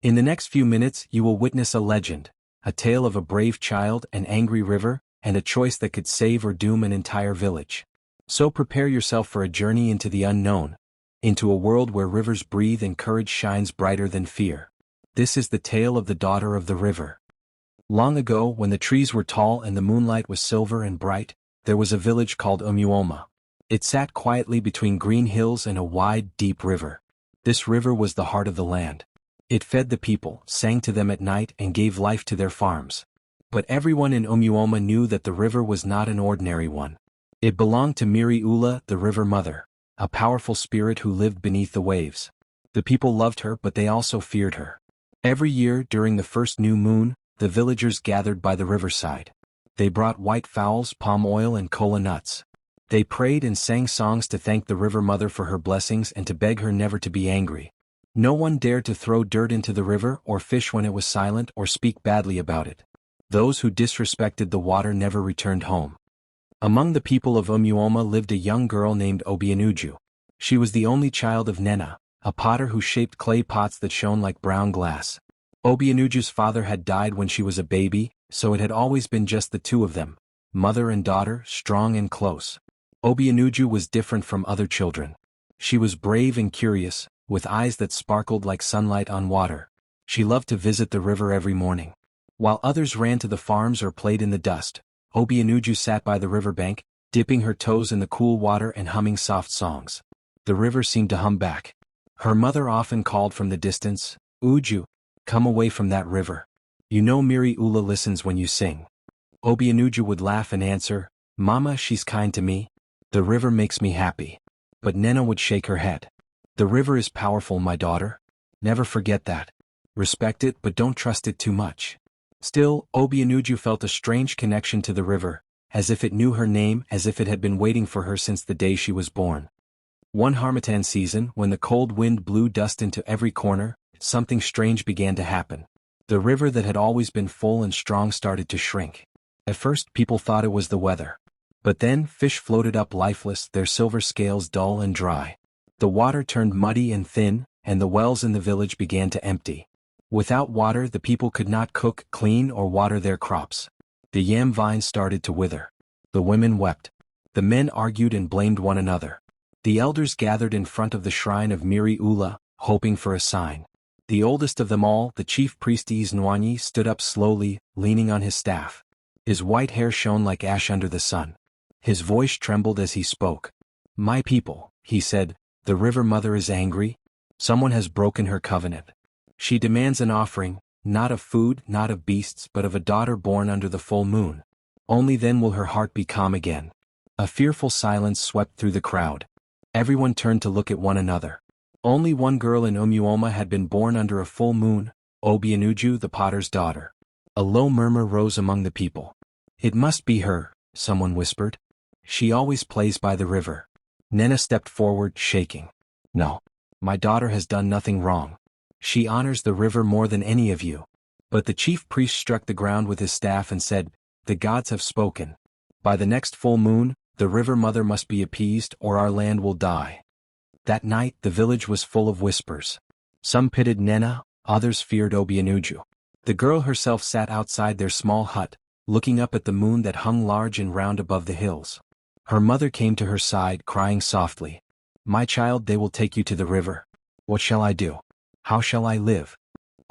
In the next few minutes you will witness a legend, a tale of a brave child, an angry river, and a choice that could save or doom an entire village. So prepare yourself for a journey into the unknown, into a world where rivers breathe and courage shines brighter than fear. This is the tale of the daughter of the river. Long ago, when the trees were tall and the moonlight was silver and bright, there was a village called Mmiri Ụla. It sat quietly between green hills and a wide, deep river. This river was the heart of the land. It fed the people, sang to them at night, and gave life to their farms. But everyone in Mmiri Ụla knew that the river was not an ordinary one. It belonged to Mmiri Ụla, the river mother, a powerful spirit who lived beneath the waves. The people loved her, but they also feared her. Every year, during the first new moon, the villagers gathered by the riverside. They brought white fowls, palm oil, and kola nuts. They prayed and sang songs to thank the river mother for her blessings and to beg her never to be angry. No one dared to throw dirt into the river or fish when it was silent or speak badly about it. Those who disrespected the water never returned home. Among the people of Mmiri Ụla lived a young girl named Obianuju. She was the only child of Nena, a potter who shaped clay pots that shone like brown glass. Obianuju's father had died when she was a baby, so it had always been just the two of them, mother and daughter, strong and close. Obianuju was different from other children. She was brave and curious, with eyes that sparkled like sunlight on water. She loved to visit the river every morning. While others ran to the farms or played in the dust, Obianuju sat by the riverbank, dipping her toes in the cool water and humming soft songs. The river seemed to hum back. Her mother often called from the distance, "Uju, come away from that river. You know Mmiri Ụla listens when you sing." Obianuju would laugh and answer, "Mama, she's kind to me. The river makes me happy." But Nena would shake her head. "The river is powerful, my daughter. Never forget that. Respect it, but don't trust it too much." Still, Obianuju felt a strange connection to the river, as if it knew her name, as if it had been waiting for her since the day she was born. One harmattan season, when the cold wind blew dust into every corner, something strange began to happen. The river that had always been full and strong started to shrink. At first, people thought it was the weather. But then, fish floated up lifeless, their silver scales dull and dry. The water turned muddy and thin, and the wells in the village began to empty. Without water, the people could not cook, clean, or water their crops. The yam vines started to wither. The women wept. The men argued and blamed one another. The elders gathered in front of the shrine of Mmiri Ụla, hoping for a sign. The oldest of them all, the chief priest Ghanianfolktales, stood up slowly, leaning on his staff. His white hair shone like ash under the sun. His voice trembled as he spoke. "My people," he said, "the river mother is angry. Someone has broken her covenant. She demands an offering, not of food, not of beasts, but of a daughter born under the full moon. Only then will her heart be calm again." A fearful silence swept through the crowd. Everyone turned to look at one another. Only one girl in Mmiri Ụla had been born under a full moon, Obianuju, the potter's daughter. A low murmur rose among the people. "It must be her," someone whispered. "She always plays by the river." Nena stepped forward, shaking. "No. My daughter has done nothing wrong. She honors the river more than any of you." But the chief priest struck the ground with his staff and said, "The gods have spoken. By the next full moon, the river mother must be appeased or our land will die." That night, the village was full of whispers. Some pitied Nena, others feared Obianuju. The girl herself sat outside their small hut, looking up at the moon that hung large and round above the hills. Her mother came to her side, crying softly, "My child, they will take you to the river. What shall I do? How shall I live?"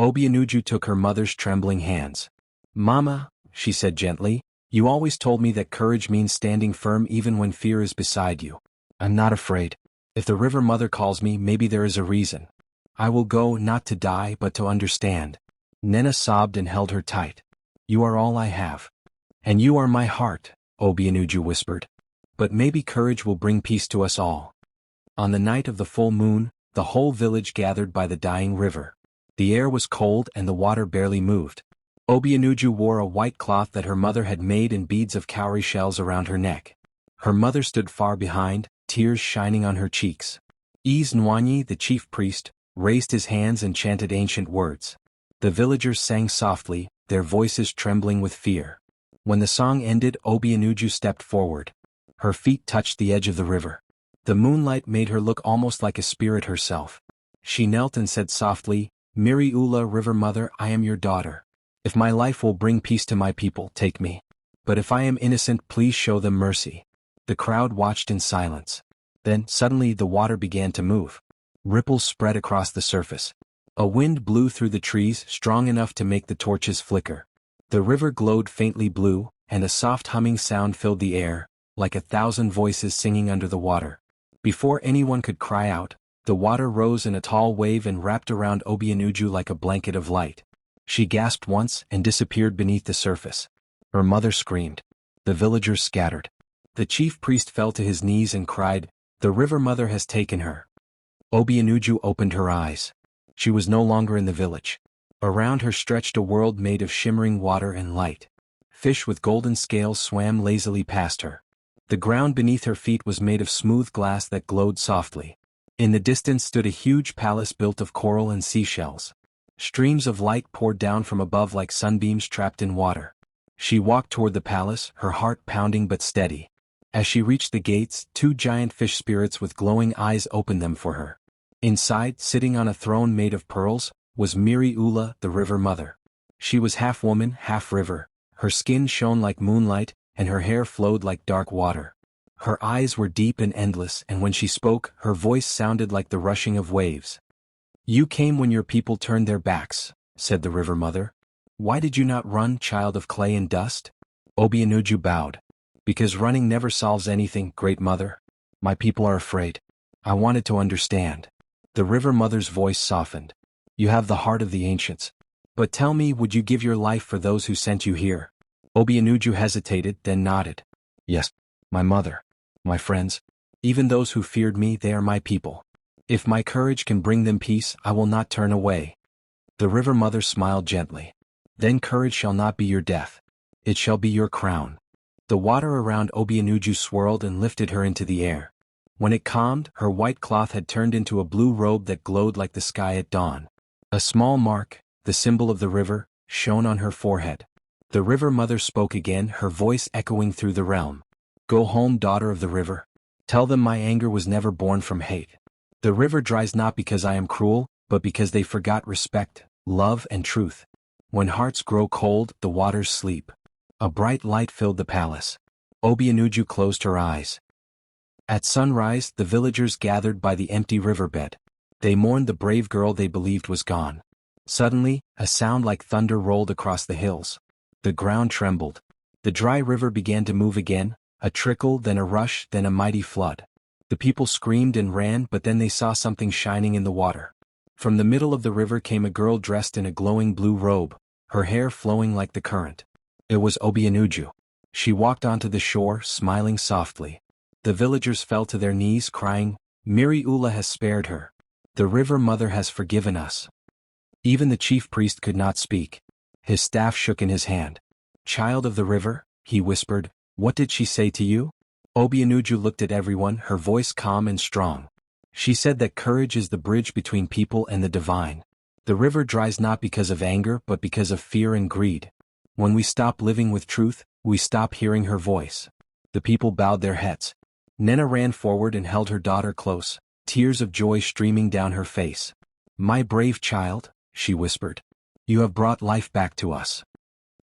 Obianuju took her mother's trembling hands. "Mama," she said gently, "you always told me that courage means standing firm even when fear is beside you. I'm not afraid. If the river mother calls me, maybe there is a reason. I will go, not to die, but to understand." Nena sobbed and held her tight. "You are all I have. And you are my heart," Obianuju whispered. "But maybe courage will bring peace to us all." On the night of the full moon, the whole village gathered by the dying river. The air was cold and the water barely moved. Obianuju wore a white cloth that her mother had made and beads of cowrie shells around her neck. Her mother stood far behind, tears shining on her cheeks. Ghanianfolktales, the chief priest, raised his hands and chanted ancient words. The villagers sang softly, their voices trembling with fear. When the song ended, Obianuju stepped forward. Her feet touched the edge of the river. The moonlight made her look almost like a spirit herself. She knelt and said softly, Mmiri Ụla, River Mother, I am your daughter. If my life will bring peace to my people, take me. But if I am innocent, please show them mercy." The crowd watched in silence. Then, suddenly, the water began to move. Ripples spread across the surface. A wind blew through the trees, strong enough to make the torches flicker. The river glowed faintly blue, and a soft humming sound filled the air, like 1,000 voices singing under the water. Before anyone could cry out, the water rose in a tall wave and wrapped around Obianuju like a blanket of light. She gasped once and disappeared beneath the surface. Her mother screamed. The villagers scattered. The chief priest fell to his knees and cried, "The river mother has taken her." Obianuju opened her eyes. She was no longer in the village. Around her stretched a world made of shimmering water and light. Fish with golden scales swam lazily past her. The ground beneath her feet was made of smooth glass that glowed softly. In the distance stood a huge palace built of coral and seashells. Streams of light poured down from above like sunbeams trapped in water. She walked toward the palace, her heart pounding but steady. As she reached the gates, 2 giant fish spirits with glowing eyes opened them for her. Inside, sitting on a throne made of pearls, was Mmiri Ụla, the river mother. She was half woman, half river. Her skin shone like moonlight, and her hair flowed like dark water. Her eyes were deep and endless, and when she spoke, her voice sounded like the rushing of waves. "You came when your people turned their backs," said the river mother. "Why did you not run, child of clay and dust?" Obianuju bowed. "Because running never solves anything, great mother. My people are afraid. I wanted to understand." The river mother's voice softened. "You have the heart of the ancients. But tell me, would you give your life for those who sent you here?" Obianuju hesitated, then nodded. "Yes, my mother. My friends. Even those who feared me, they are my people. If my courage can bring them peace, I will not turn away." The river mother smiled gently. "Then courage shall not be your death. It shall be your crown." The water around Obianuju swirled and lifted her into the air. When it calmed, her white cloth had turned into a blue robe that glowed like the sky at dawn. A small mark, the symbol of the river, shone on her forehead. The river mother spoke again, her voice echoing through the realm. "Go home, daughter of the river. Tell them my anger was never born from hate. The river dries not because I am cruel, but because they forgot respect, love, and truth. When hearts grow cold, the waters sleep." A bright light filled the palace. Obianuju closed her eyes. At sunrise, the villagers gathered by the empty riverbed. They mourned the brave girl they believed was gone. Suddenly, a sound like thunder rolled across the hills. The ground trembled. The dry river began to move again, a trickle, then a rush, then a mighty flood. The people screamed and ran, but then they saw something shining in the water. From the middle of the river came a girl dressed in a glowing blue robe, her hair flowing like the current. It was Obianuju. She walked onto the shore, smiling softly. The villagers fell to their knees, crying, "Mmiri Ụla has spared her. The river mother has forgiven us." Even the chief priest could not speak. His staff shook in his hand. "Child of the river," he whispered, "what did she say to you?" Obianuju looked at everyone, her voice calm and strong. She said that courage is the bridge between people and the divine. The river dries not because of anger but because of fear and greed. When we stop living with truth, we stop hearing her voice. The people bowed their heads. Nena ran forward and held her daughter close, tears of joy streaming down her face. "My brave child," she whispered, "you have brought life back to us."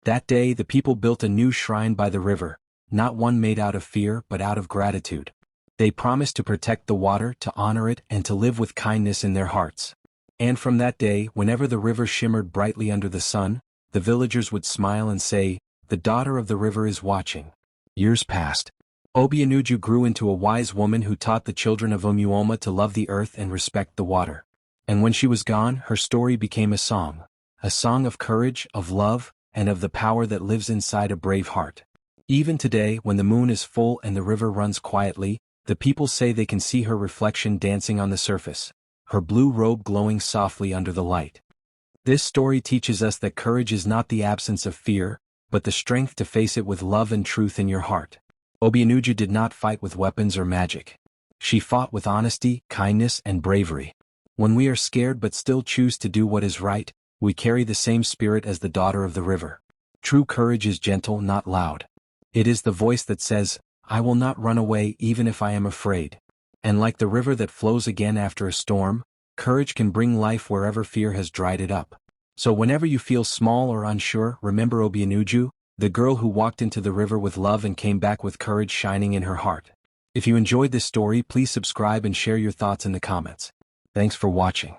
That day the people built a new shrine by the river, not one made out of fear but out of gratitude. They promised to protect the water, to honor it, and to live with kindness in their hearts. And from that day, whenever the river shimmered brightly under the sun, the villagers would smile and say, "The daughter of the river is watching." Years passed. Obianuju grew into a wise woman who taught the children of Umuoma to love the earth and respect the water. And when she was gone, her story became a song of courage, of love, and of the power that lives inside a brave heart. Even today, when the moon is full and the river runs quietly, the people say they can see her reflection dancing on the surface, her blue robe glowing softly under the light. This story teaches us that courage is not the absence of fear, but the strength to face it with love and truth in your heart. Obianuju did not fight with weapons or magic. She fought with honesty, kindness, and bravery. When we are scared but still choose to do what is right, we carry the same spirit as the daughter of the river. True courage is gentle, not loud. It is the voice that says, "I will not run away even if I am afraid." And like the river that flows again after a storm, Courage can bring life wherever fear has dried it up. So whenever you feel small or unsure, remember Obianuju, the girl who walked into the river with love and came back with courage shining in her heart. If you enjoyed this story, please subscribe and share your thoughts in the comments. Thanks for watching.